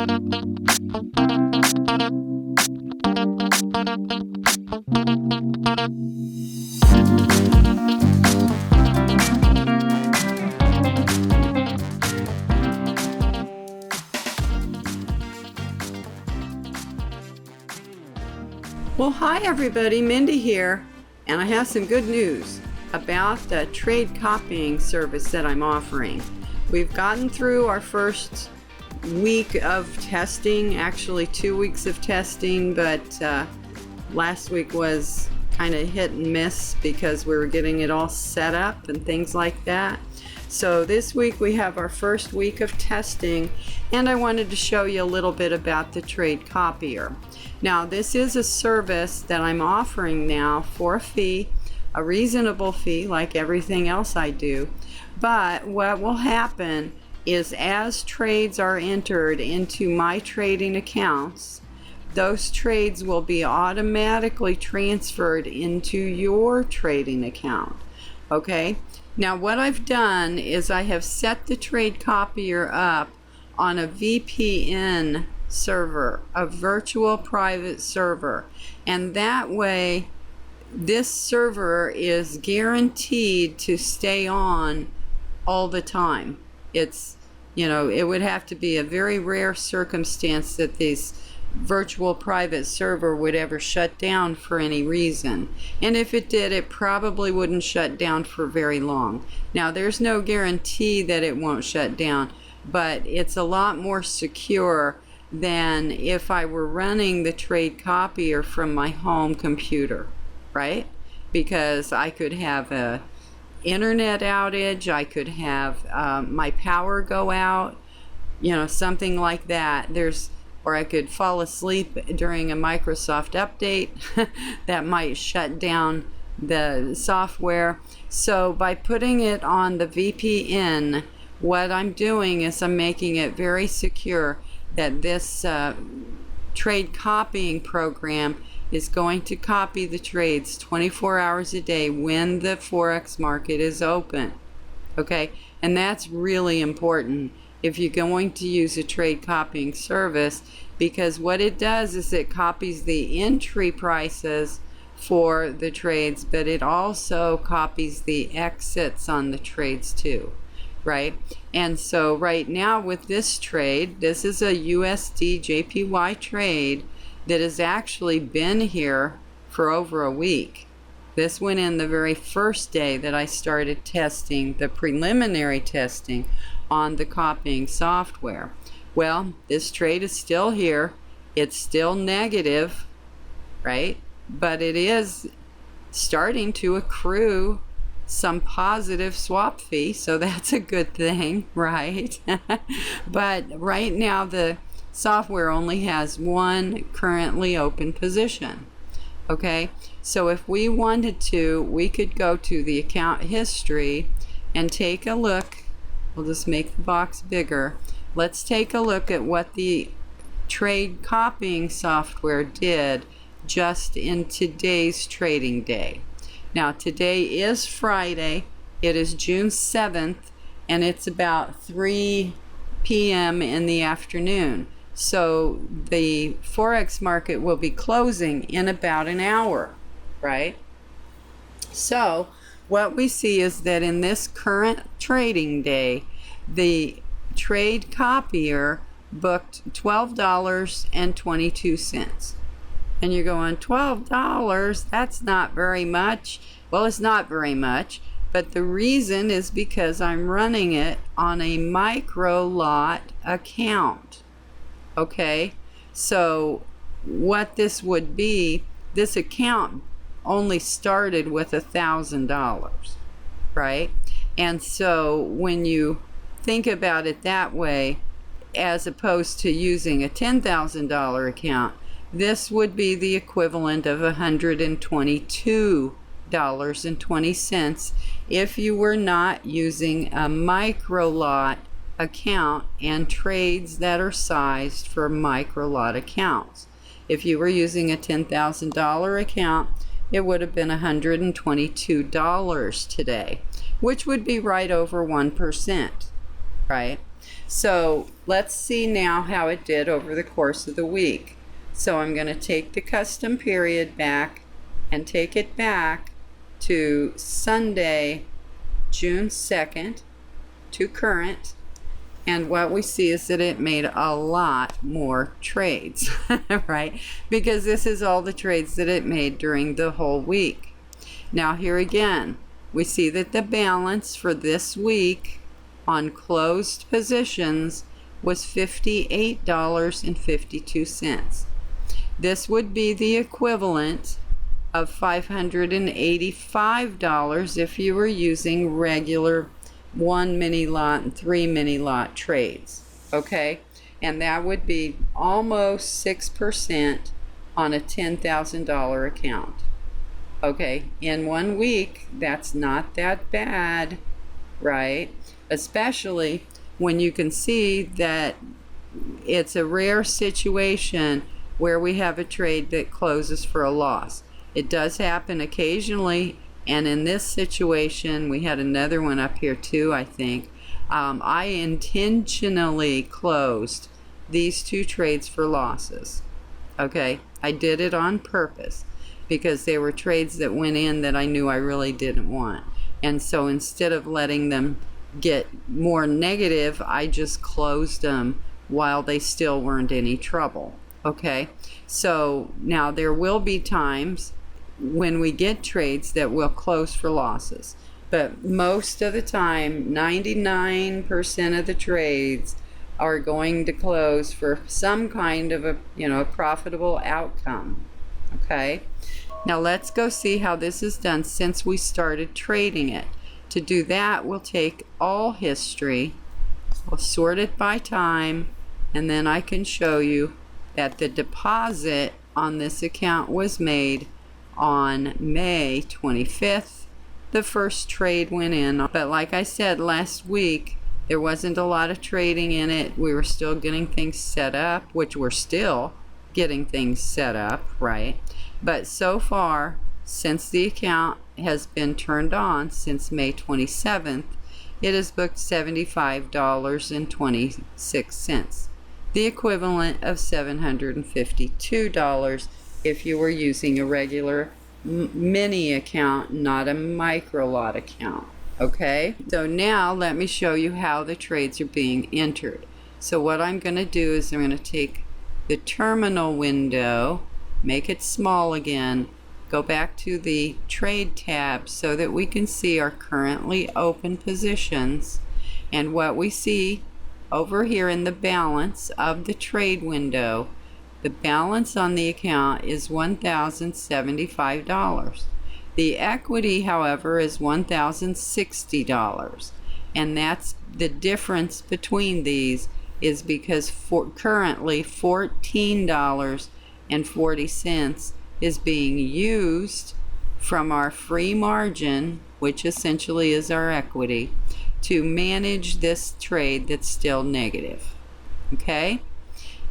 Well, hi everybody, Mindy here, and I have some good news about the trade copying service that I'm offering. We've gotten through our first week of testing, actually 2 weeks of testing, but last week was kind of hit and miss because we were getting it all set up and things like that. So this week we have our first week of testing, and I wanted to show you a little bit about the trade copier. Now, this is a service that I'm offering now for a fee, a reasonable fee like everything else I do. But what will happen is as trades are entered into my trading accounts, those trades will be automatically transferred into your trading account. Okay? Now, what I've done is I have set the trade copier up on a VPN server, a virtual private server, and that way this server is guaranteed to stay on all the time. It's, it would have to be a very rare circumstance that this virtual private server would ever shut down for any reason, and if it did, it probably wouldn't shut down for very long. Now, there's no guarantee that it won't shut down, but it's a lot more secure than if I were running the trade copier from my home computer, right? Because I could have a internet outage, I could have my power go out, something like that. Or I could fall asleep during a Microsoft update that might shut down the software. So by putting it on the VPN, what I'm doing is I'm making it very secure that this trade copying program is going to copy the trades 24 hours a day when the Forex market is open. Okay? And that's really important if you're going to use a trade copying service, because what it does is it copies the entry prices for the trades, but it also copies the exits on the trades too. Right? And so right now with this trade, this is a USD JPY trade that has actually been here for over a week. This went in the very first day that I started testing, the preliminary testing on the copying software. Well, this trade is still here. It's still negative, right? But it is starting to accrue some positive swap fee, so that's a good thing, right? But right now the software only has one currently open position. Okay, so if we wanted to, we could go to the account history and take a look. We'll just make the box bigger. Let's take a look at what the trade copying software did just in today's trading day. Now, today is Friday. It is June 7th, and it's about 3 p.m. in the afternoon. So the Forex market will be closing in about an hour, right? So what we see is that in this current trading day, the trade copier booked $12.22. And you're going, $12? That's not very much. Well, it's not very much, but the reason is because I'm running it on a micro lot account. Okay, so what this would be, this account only started with $1,000, right? And so when you think about it that way, as opposed to using a $10,000 account, this would be the equivalent of $122.20 if you were not using a micro lot account and trades that are sized for micro lot accounts. If you were using a $10,000 account, it would have been $122 today, which would be right over 1%, right? So let's see now how it did over the course of the week. So I'm going to take the custom period back and take it back to Sunday, June 2nd, to current. And what we see is that it made a lot more trades, right? Because this is all the trades that it made during the whole week. Now here again, we see that the balance for this week on closed positions was $58.52. This would be the equivalent of $585 if you were using regular 1 mini lot and 3 mini lot trades, okay? And that would be almost 6% on a $10,000 account. Okay, in 1 week, that's not that bad, right? Especially when you can see that it's a rare situation where we have a trade that closes for a loss. It does happen occasionally, and in this situation, we had another one up here too, I think. I intentionally closed these 2 trades for losses. Okay, I did it on purpose because they were trades that went in that I knew I really didn't want. And so instead of letting them get more negative, I just closed them while they still weren't any trouble. Okay, so now there will be times when we get trades that will close for losses, but most of the time 99% of the trades are going to close for some kind of a profitable outcome. Okay, now let's go see how this is done since we started trading it. To do that, we'll take all history, we'll sort it by time, and then I can show you that the deposit on this account was made on May 25th. The first trade went in, but like I said last week, there wasn't a lot of trading in it. We were still getting things set up, which we're still getting things set up, right? But so far, since the account has been turned on since May 27th, it has booked $75.26, the equivalent of $752 if you were using a regular mini account, not a micro lot account. Okay, so now let me show you how the trades are being entered. So what I'm going to do is I'm going to take the terminal window, make it small again, go back to the trade tab so that we can see our currently open positions. And what we see over here in the balance of the trade window, the balance on the account is $1,075. The equity, however, is $1,060. And that's the difference between these is because currently $14.40 is being used from our free margin, which essentially is our equity, to manage this trade that's still negative. Okay?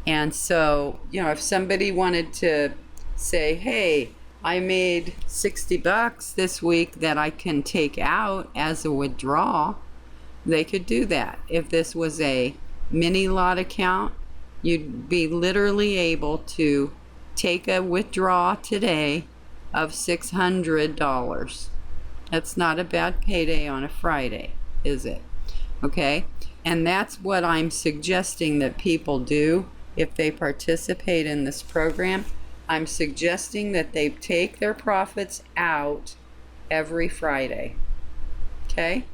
And so, if somebody wanted to say, hey, I made $60 this week that I can take out as a withdrawal, they could do that. If this was a mini lot account, you'd be literally able to take a withdrawal today of $600. That's not a bad payday on a Friday, is it? Okay? And that's what I'm suggesting that people do if they participate in this program. I'm suggesting that they take their profits out every Friday. Okay?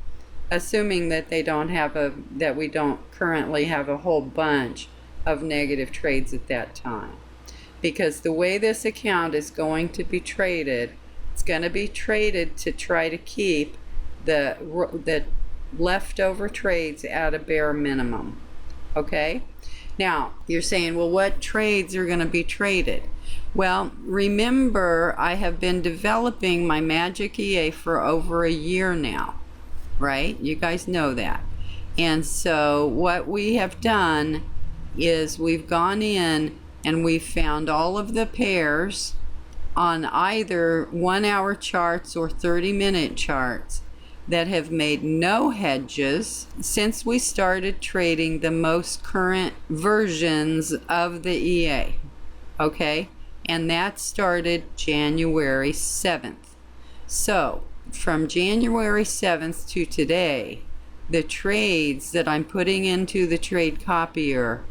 Assuming that they don't have that we don't currently have a whole bunch of negative trades at that time. Because the way this account is going to be traded, it's going to be traded to try to keep the leftover trades at a bare minimum. Okay? Now, you're saying, well, what trades are going to be traded? Well, remember, I have been developing my Magic EA for over a year now, right? You guys know that. And so what we have done is we've gone in and we've found all of the pairs on either 1-hour charts or 30-minute charts that have made no hedges since we started trading the most current versions of the EA. Okay? And that started January 7th. So, from January 7th to today, the trades that I'm putting into the trade copier,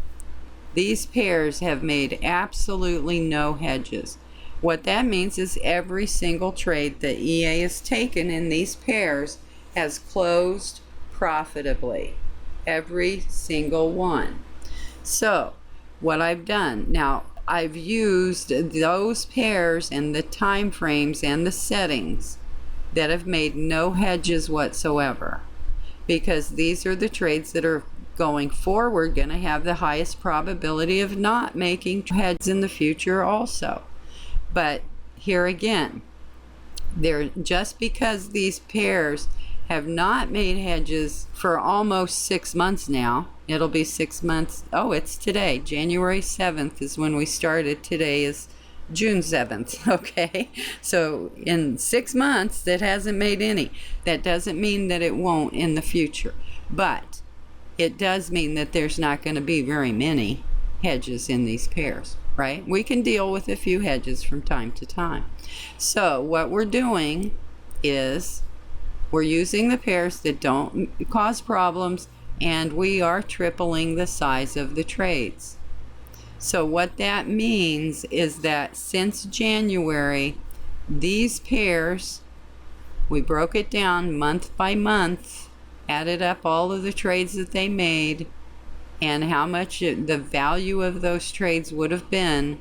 these pairs have made absolutely no hedges. What that means is every single trade that EA has taken in these pairs has closed profitably. Every single one. So, what I've done, now I've used those pairs and the time frames and the settings that have made no hedges whatsoever, because these are the trades that are going forward going to have the highest probability of not making hedges in the future also. But here again, just because these pairs have not made hedges for almost 6 months now, it'll be 6 months. Oh, it's today. January 7th is when we started. Today is June 7th, okay? So in 6 months, that hasn't made any. That doesn't mean that it won't in the future. But it does mean that there's not going to be very many hedges in these pairs, right? We can deal with a few hedges from time to time. So what we're doing is we're using the pairs that don't cause problems, and we are tripling the size of the trades. So what that means is that since January, these pairs, we broke it down month by month, added up all of the trades that they made and how much the value of those trades would have been.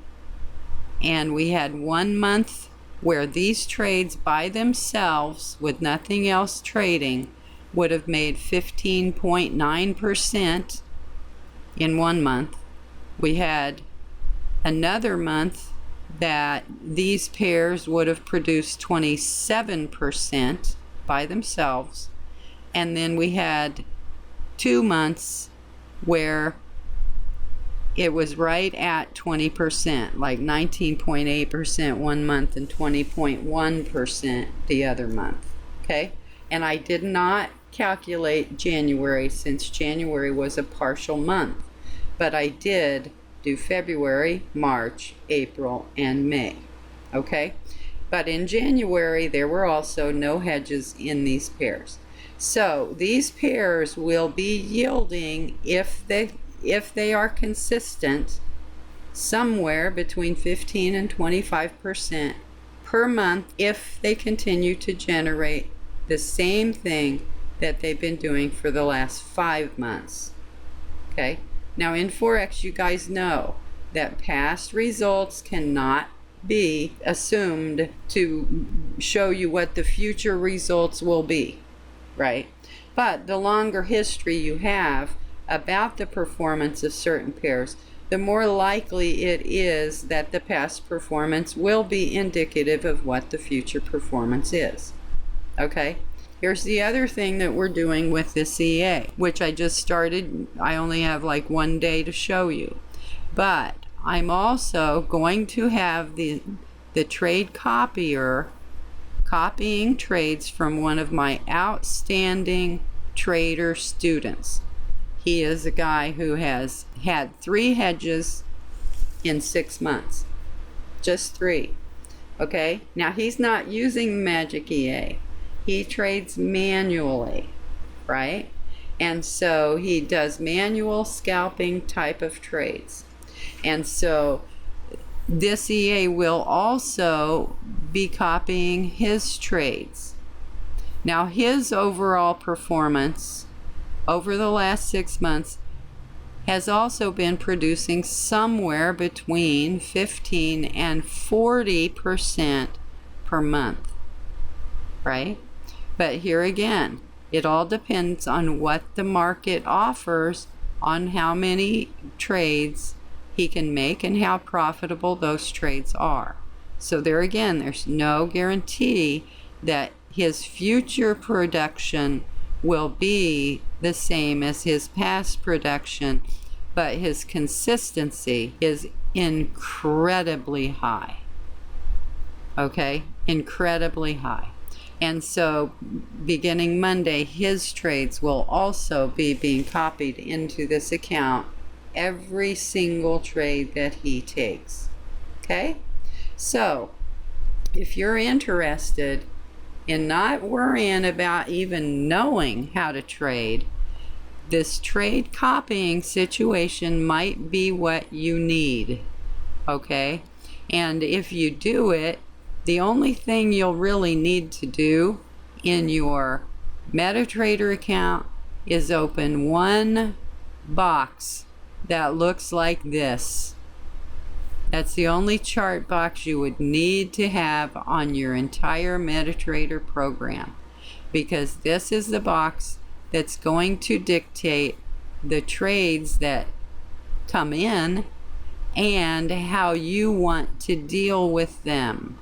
And we had 1 month where these trades by themselves, with nothing else trading, would have made 15.9% in 1 month. We had another month that these pairs would have produced 27% by themselves. And then we had 2 months where it was right at 20%, like 19.8% 1 month and 20.1% the other month. Okay? And I did not calculate January, since January was a partial month. But I did do February, March, April, and May. Okay? But in January, there were also no hedges in these pairs. So these pairs will be yielding, if they are consistent, somewhere between 15 and 25% per month if they continue to generate the same thing that they've been doing for the last 5 months. Okay? Now in Forex, you guys know that past results cannot be assumed to show you what the future results will be, right? But the longer history you have about the performance of certain pairs, the more likely it is that the past performance will be indicative of what the future performance is. Okay? Here's the other thing that we're doing with this EA, which I just started. I only have like 1 day to show you. But I'm also going to have the trade copier copying trades from one of my outstanding trader students. He is a guy who has had 3 hedges in 6 months. Just 3. Okay? Now he's not using Magic EA. He trades manually, right? And so he does manual scalping type of trades. And so this EA will also be copying his trades. Now his overall performance over the last 6 months has also been producing somewhere between 15 and 40% per month, right? But here again, it all depends on what the market offers, on how many trades he can make and how profitable those trades are. So there again, there's no guarantee that his future production will be the same as his past production, but his consistency is incredibly high. Okay? Incredibly high. And so beginning Monday, his trades will also be being copied into this account, every single trade that he takes. Okay? So if you're interested in not worrying about even knowing how to trade, this trade copying situation might be what you need. Okay? And if you do it, the only thing you'll really need to do in your MetaTrader account is open one box that looks like this. That's the only chart box you would need to have on your entire MetaTrader program, because this is the box that's going to dictate the trades that come in and how you want to deal with them,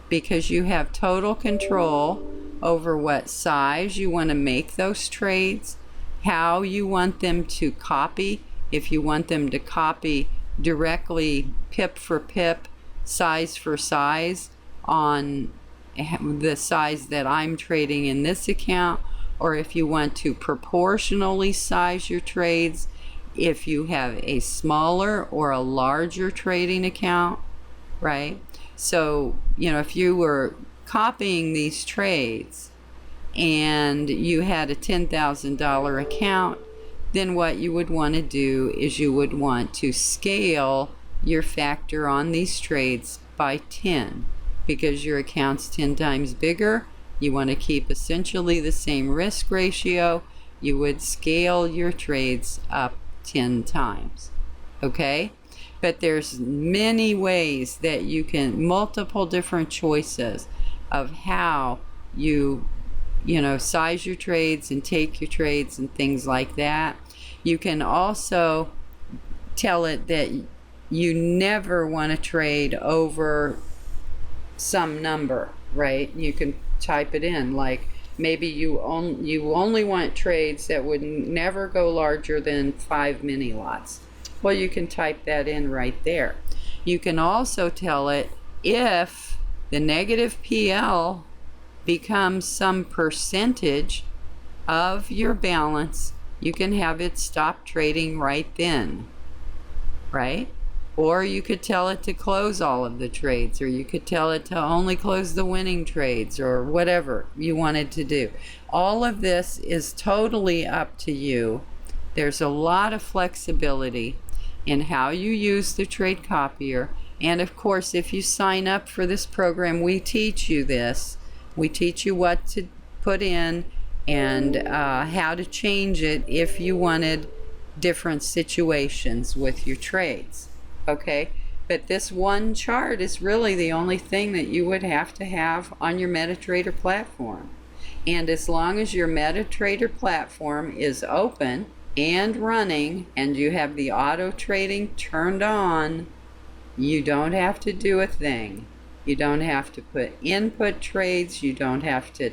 because you have total control over what size you want to make those trades, how you want them to copy, if you want them to copy directly pip for pip, size for size on the size that I'm trading in this account, or if you want to proportionally size your trades if you have a smaller or a larger trading account, right? So, if you were copying these trades and you had a $10,000 account, then what you would want to do is you would want to scale your factor on these trades by 10, because your account's 10 times bigger. You want to keep essentially the same risk ratio. You would scale your trades up 10 times. Okay? But there's many ways that you can, multiple different choices of how you size your trades and take your trades and things like that. You can also tell it that you never want to trade over some number, right? You can type it in, like maybe you only want trades that would never go larger than 5 mini lots. Well, you can type that in right there. You can also tell it if the negative PL becomes some percentage of your balance, you can have it stop trading right then, right? Or you could tell it to close all of the trades, or you could tell it to only close the winning trades, or whatever you wanted to do. All of this is totally up to you. There's a lot of flexibility in how you use the trade copier. And of course, if you sign up for this program, we teach you this. We teach you what to put in and how to change it if you wanted different situations with your trades. Okay? But this one chart is really the only thing that you would have to have on your MetaTrader platform. And as long as your MetaTrader platform is open and running and you have the auto trading turned on, you don't have to do a thing. You don't have to put input trades. You don't have to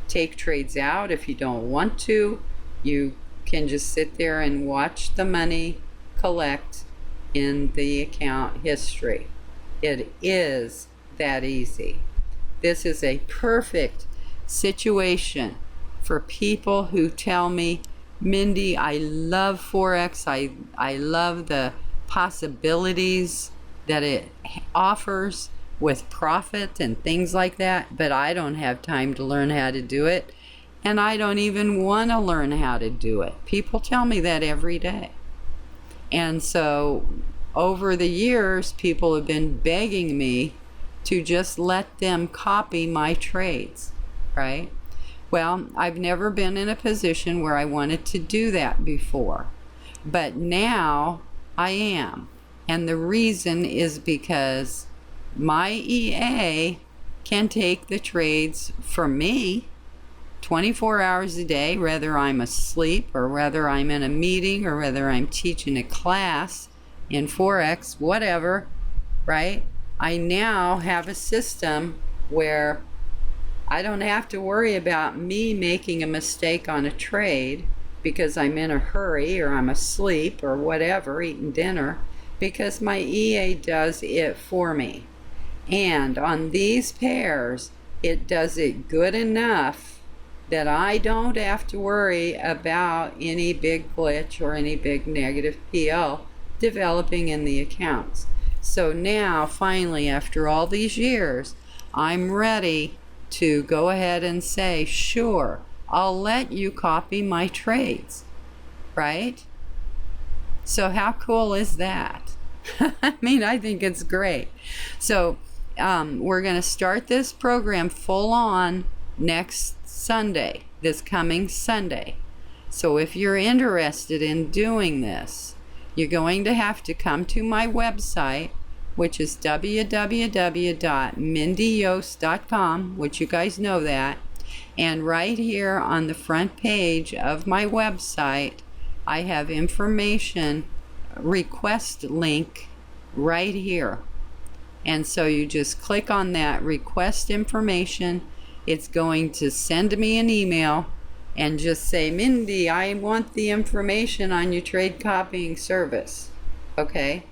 take trades out if you don't want to. You can just sit there and watch the money collect in the account history. It is that easy. This is a perfect situation for people who tell me, Mindy, I love Forex. I love the possibilities that it offers with profit and things like that, but I don't have time to learn how to do it, and I don't even want to learn how to do it. People tell me that every day. And so over the years, people have been begging me to just let them copy my trades, right? Well, I've never been in a position where I wanted to do that before, but now I am. And the reason is because my EA can take the trades for me 24 hours a day, whether I'm asleep or whether I'm in a meeting or whether I'm teaching a class in Forex, whatever, right? I now have a system where I don't have to worry about me making a mistake on a trade because I'm in a hurry or I'm asleep or whatever, eating dinner, because my EA does it for me. And on these pairs, it does it good enough that I don't have to worry about any big glitch or any big negative PL developing in the accounts. So now, finally, after all these years, I'm ready to go ahead and say, sure, I'll let you copy my trades, right? So how cool is that? I mean, I think it's great. So we're going to start this program full on next Sunday, this coming Sunday. So if you're interested in doing this, you're going to have to come to my website, which is www.mindyyost.com, which you guys know that. And right here on the front page of my website, I have information, request link right here. And so you just click on that request information. It's going to send me an email and just say, Mindy, I want the information on your trade copying service. Okay?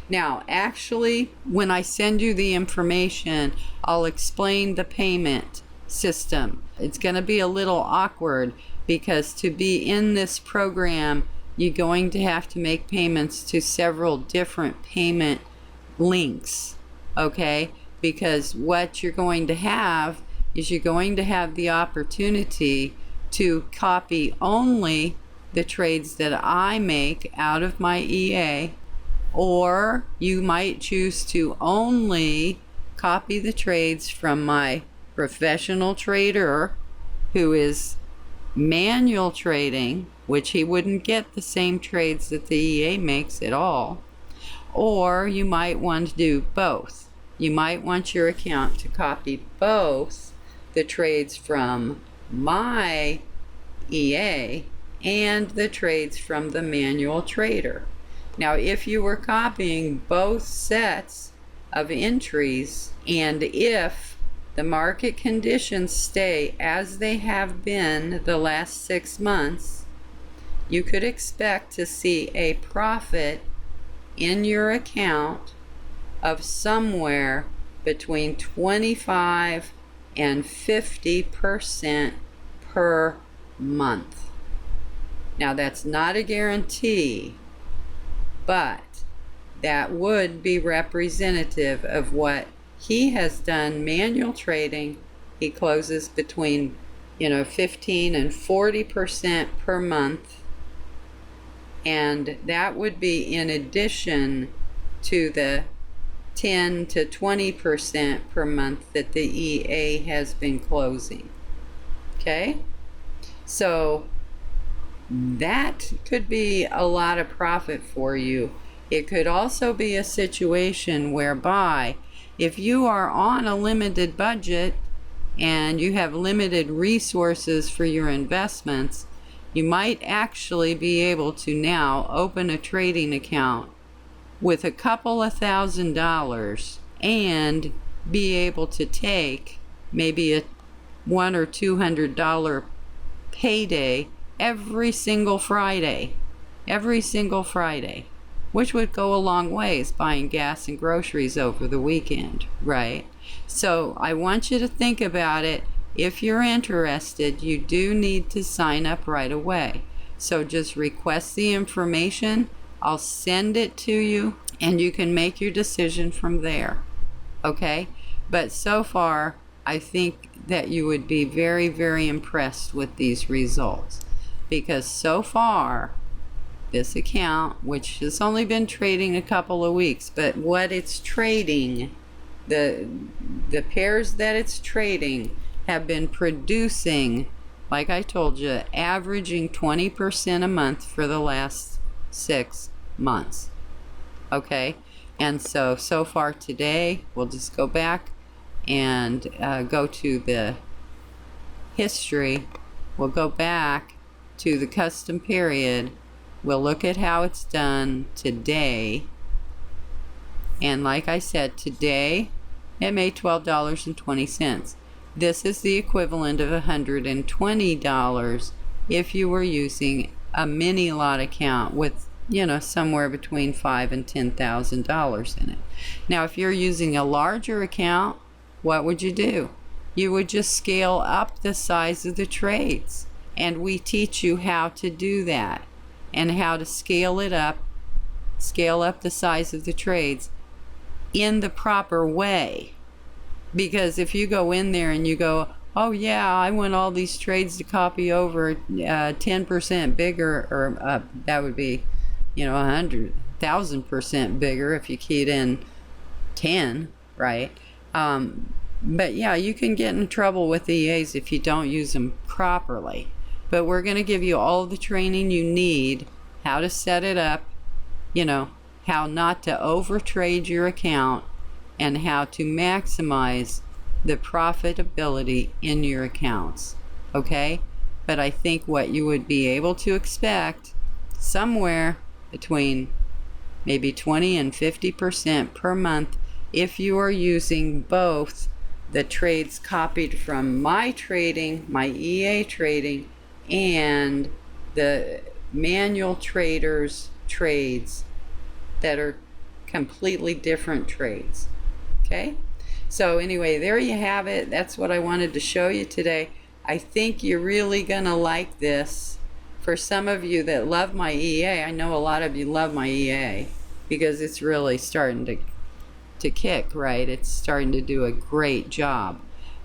Now, actually, when I send you the information, I'll explain the payment system. It's going to be a little awkward because to be in this program, you're going to have to make payments to several different payment links, okay? Because what you're going to have is you're going to have the opportunity to copy only the trades that I make out of my EA, or you might choose to only copy the trades from my professional trader who is manual trading, which he wouldn't get the same trades that the EA makes at all. Or you might want to do both. You might want your account to copy both the trades from my EA and the trades from the manual trader. Now, if you were copying both sets of entries, and if the market conditions stay as they have been the last 6 months, you could expect to see a profit in your account of somewhere between 25 and 50% per month. Now, that's not a guarantee, but that would be representative of what he has done manual trading. He closes between 15 and 40% per month, and that would be in addition to the 10 to 20% per month that the EA has been closing. Okay, so that could be a lot of profit for you. It could also be a situation whereby if you are on a limited budget and you have limited resources for your investments, you might actually be able to now open a trading account with a couple of $1,000 and be able to take maybe a $100 or $200 payday every single Friday, which would go a long ways buying gas and groceries over the weekend, right? So I want you to think about it. If you're interested, you do need to sign up right away. So just request the information. I'll send it to you, and you can make your decision from there, okay? But so far, I think that you would be very, very impressed with these results, because so far, this account, which has only been trading a couple of weeks, but what it's trading, the pairs that it's trading have been producing, like I told you, averaging 20% a month for the last 6 months. Okay, and so far today, we'll just go back and go to the history. We'll go back to the custom period. We'll look at how it's done today. And like I said, today it made $12.20. This is the equivalent of $120 if you were using a mini lot account with, somewhere between $5,000 and $10,000 in it. Now, if you're using a larger account, what would you do? you would just scale up the size of the trades. And we teach you how to do that and how to scale up the size of the trades in the proper way. Because if you go in there and you go, oh yeah, I want all these trades to copy over 10% bigger, or that would be, 100,000% bigger if you keyed in 10, right? But yeah, you can get in trouble with EAs if you don't use them properly. But we're going to give you all the training you need, how to set it up, how not to overtrade your account, and how to maximize the profitability in your accounts. Okay? But I think what you would be able to expect, somewhere between maybe 20 and 50% per month, if you are using both the trades copied from my EA trading, and the manual traders trades that are completely different trades. Okay? So anyway, there you have it. That's what I wanted to show you today. I think you're really gonna like this. For some of you that love my EA, I know a lot of you love my EA because it's really starting to kick, right? It's starting to do a great job.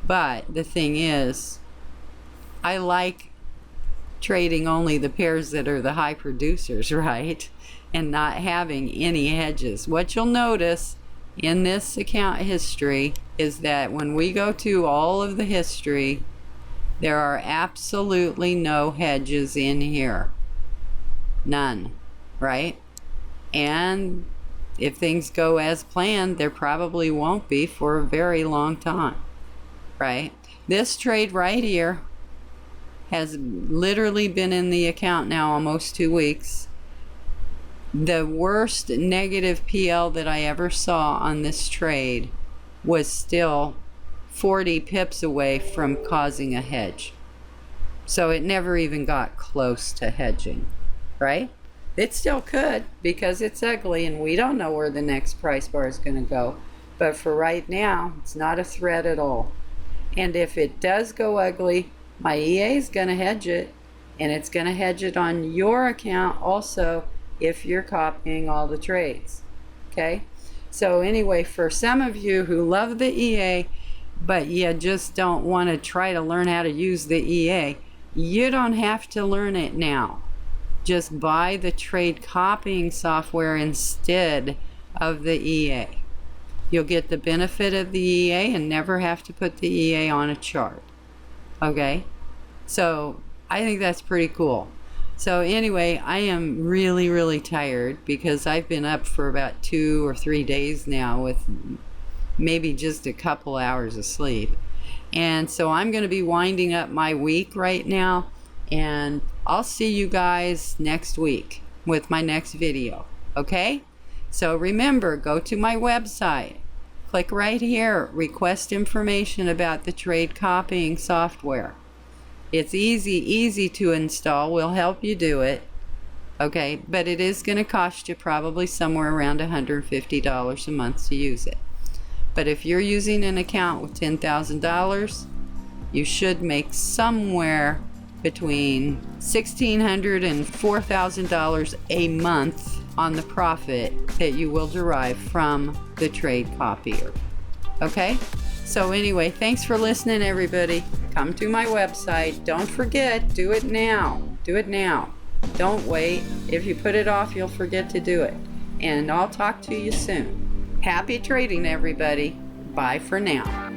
But the thing is, I like trading only the pairs that are the high producers, right? And not having any hedges. What you'll notice in this account history is that when we go to all of the history, there are absolutely no hedges in here. None, right? And if things go as planned, there probably won't be for a very long time, right? This trade right here has literally been in the account now almost 2 weeks. The worst negative PL that I ever saw on this trade was still 40 pips away from causing a hedge. So it never even got close to hedging, right? It still could, because it's ugly and we don't know where the next price bar is going to go. But for right now, it's not a threat at all. And if it does go ugly, my EA is going to hedge it, and it's going to hedge it on your account also if you're copying all the trades. Okay? So anyway, for some of you who love the EA, but you just don't want to try to learn how to use the EA, you don't have to learn it now. Just buy the trade copying software instead of the EA. You'll get the benefit of the EA and never have to put the EA on a chart. Okay? So I think that's pretty cool. So anyway, I am really, really tired because I've been up for about 2 or 3 days now with maybe just a couple hours of sleep. And so I'm going to be winding up my week right now, and I'll see you guys next week with my next video. Okay? So remember, go to my website, click right here, request information about the trade copying software. It's easy to install. We'll help you do it. Okay, but it is going to cost you probably somewhere around $150 a month to use it. But if you're using an account with $10,000, you should make somewhere between $1,600 and $4,000 a month on the profit that you will derive from the trade copier. Okay? So anyway, thanks for listening, everybody. Come to my website. Don't forget, do it now. Do it now. Don't wait. If you put it off, you'll forget to do it. And I'll talk to you soon. Happy trading, everybody. Bye for now.